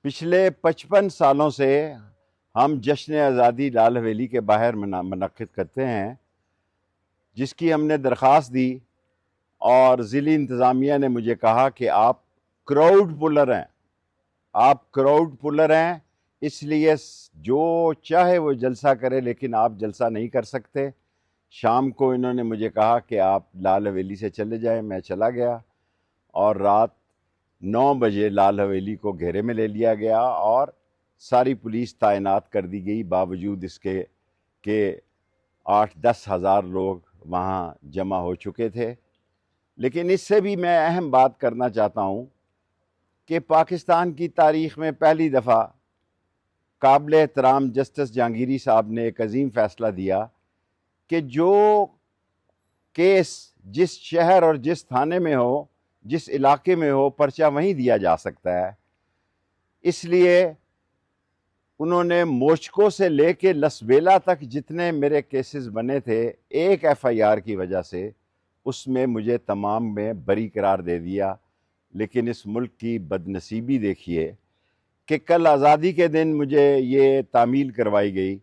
پچھلے 55 سالوں سے ہم جشن آزادی لال حویلی کے باہر منعقد کرتے ہیں، جس کی ہم نے درخواست دی اور ضلعی انتظامیہ نے مجھے کہا کہ آپ کراؤڈ پولر ہیں، اس لیے جو چاہے وہ جلسہ کرے لیکن آپ جلسہ نہیں کر سکتے۔ شام کو انہوں نے مجھے کہا کہ آپ لال حویلی سے چلے جائیں۔ میں چلا گیا اور رات 9 بجے لال حویلی کو گھیرے میں لے لیا گیا اور ساری پولیس تعینات کر دی گئی، باوجود اس کے کہ 8-10 ہزار لوگ وہاں جمع ہو چکے تھے۔ لیکن اس سے بھی میں اہم بات کرنا چاہتا ہوں کہ پاکستان کی تاریخ میں پہلی دفعہ قابل احترام جسٹس جہانگیری صاحب نے ایک عظیم فیصلہ دیا کہ جو کیس جس شہر اور جس تھانے میں ہو، جس علاقے میں ہو، پرچہ وہیں دیا جا سکتا ہے۔ اس لیے انہوں نے موچکو سے لے کے لسبیلا تک جتنے میرے کیسز بنے تھے، ایک ایف آئی آر کی وجہ سے اس میں مجھے تمام میں بری قرار دے دیا۔ لیکن اس ملک کی بدنصیبی دیکھیے کہ کل آزادی کے دن مجھے یہ تعمیل کروائی گئی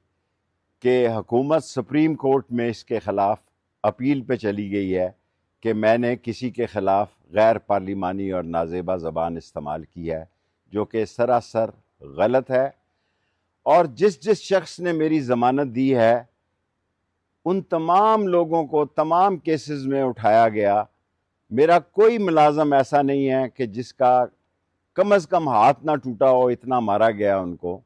کہ حکومت سپریم کورٹ میں اس کے خلاف اپیل پہ چلی گئی ہے کہ میں نے کسی کے خلاف غیر پارلیمانی اور نازیبا زبان استعمال کی ہے، جو کہ سراسر غلط ہے۔ اور جس شخص نے میری ضمانت دی ہے، ان تمام لوگوں کو تمام کیسز میں اٹھایا گیا۔ میرا کوئی ملازم ایسا نہیں ہے کہ جس کا کم از کم ہاتھ نہ ٹوٹا ہو، اتنا مارا گیا ان کو۔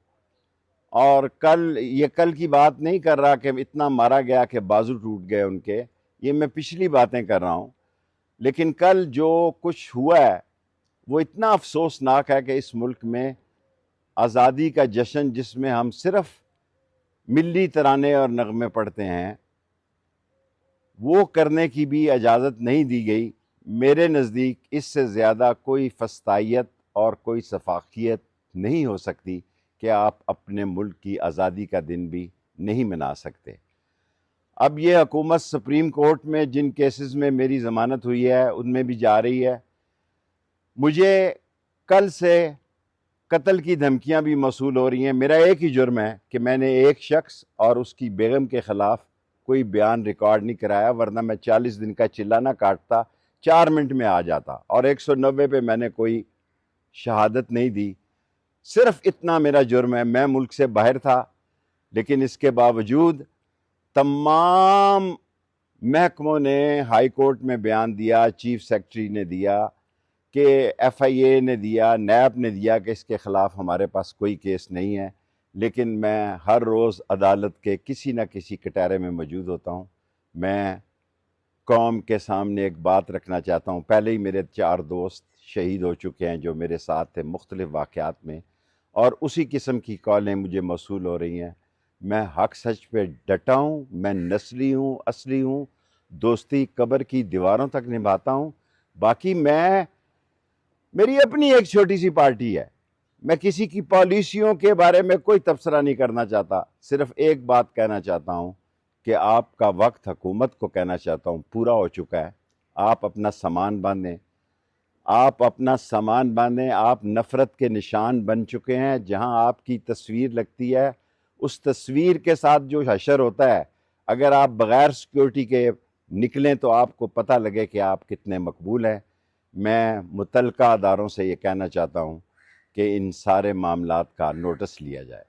اور کل کی بات نہیں کر رہا کہ اتنا مارا گیا کہ بازو ٹوٹ گئے ان کے، یہ میں پچھلی باتیں کر رہا ہوں۔ لیکن کل جو کچھ ہوا ہے وہ اتنا افسوسناک ہے کہ اس ملک میں آزادی کا جشن، جس میں ہم صرف ملی ترانے اور نغمے پڑھتے ہیں، وہ کرنے کی بھی اجازت نہیں دی گئی۔ میرے نزدیک اس سے زیادہ کوئی فسطائیت اور کوئی سفاکیت نہیں ہو سکتی کہ آپ اپنے ملک کی آزادی کا دن بھی نہیں منا سکتے۔ اب یہ حکومت سپریم کورٹ میں جن کیسز میں میری ضمانت ہوئی ہے ان میں بھی جا رہی ہے۔ مجھے کل سے قتل کی دھمکیاں بھی موصول ہو رہی ہیں۔ میرا ایک ہی جرم ہے کہ میں نے ایک شخص اور اس کی بیگم کے خلاف کوئی بیان ریکارڈ نہیں کرایا، ورنہ میں 40 دن کا چلہ نہ کاٹتا، 4 منٹ میں آ جاتا، اور 190 پہ میں نے کوئی شہادت نہیں دی۔ صرف اتنا میرا جرم ہے۔ میں ملک سے باہر تھا، لیکن اس کے باوجود تمام محکموں نے ہائی کورٹ میں بیان دیا، چیف سیکرٹری نے دیا، کہ ایف آئی اے نے دیا، نیب نے دیا کہ اس کے خلاف ہمارے پاس کوئی کیس نہیں ہے۔ لیکن میں ہر روز عدالت کے کسی نہ کسی کٹہرے میں موجود ہوتا ہوں۔ میں قوم کے سامنے ایک بات رکھنا چاہتا ہوں۔ پہلے ہی میرے 4 دوست شہید ہو چکے ہیں جو میرے ساتھ تھے مختلف واقعات میں، اور اسی قسم کی کالیں مجھے موصول ہو رہی ہیں۔ میں حق سچ پہ ڈٹا ہوں، میں نسلی ہوں، اصلی ہوں، دوستی قبر کی دیواروں تک نبھاتا ہوں۔ باقی میری اپنی ایک چھوٹی سی پارٹی ہے، میں کسی کی پالیسیوں کے بارے میں کوئی تبصرہ نہیں کرنا چاہتا۔ صرف ایک بات کہنا چاہتا ہوں کہ آپ کا وقت، حکومت کو کہنا چاہتا ہوں، پورا ہو چکا ہے۔ آپ اپنا سامان باندھیں، آپ نفرت کے نشان بن چکے ہیں۔ جہاں آپ کی تصویر لگتی ہے، اس تصویر کے ساتھ جو حشر ہوتا ہے، اگر آپ بغیر سیکیورٹی کے نکلیں تو آپ کو پتہ لگے کہ آپ کتنے مقبول ہیں۔ میں متعلقہ اداروں سے یہ کہنا چاہتا ہوں کہ ان سارے معاملات کا نوٹس لیا جائے۔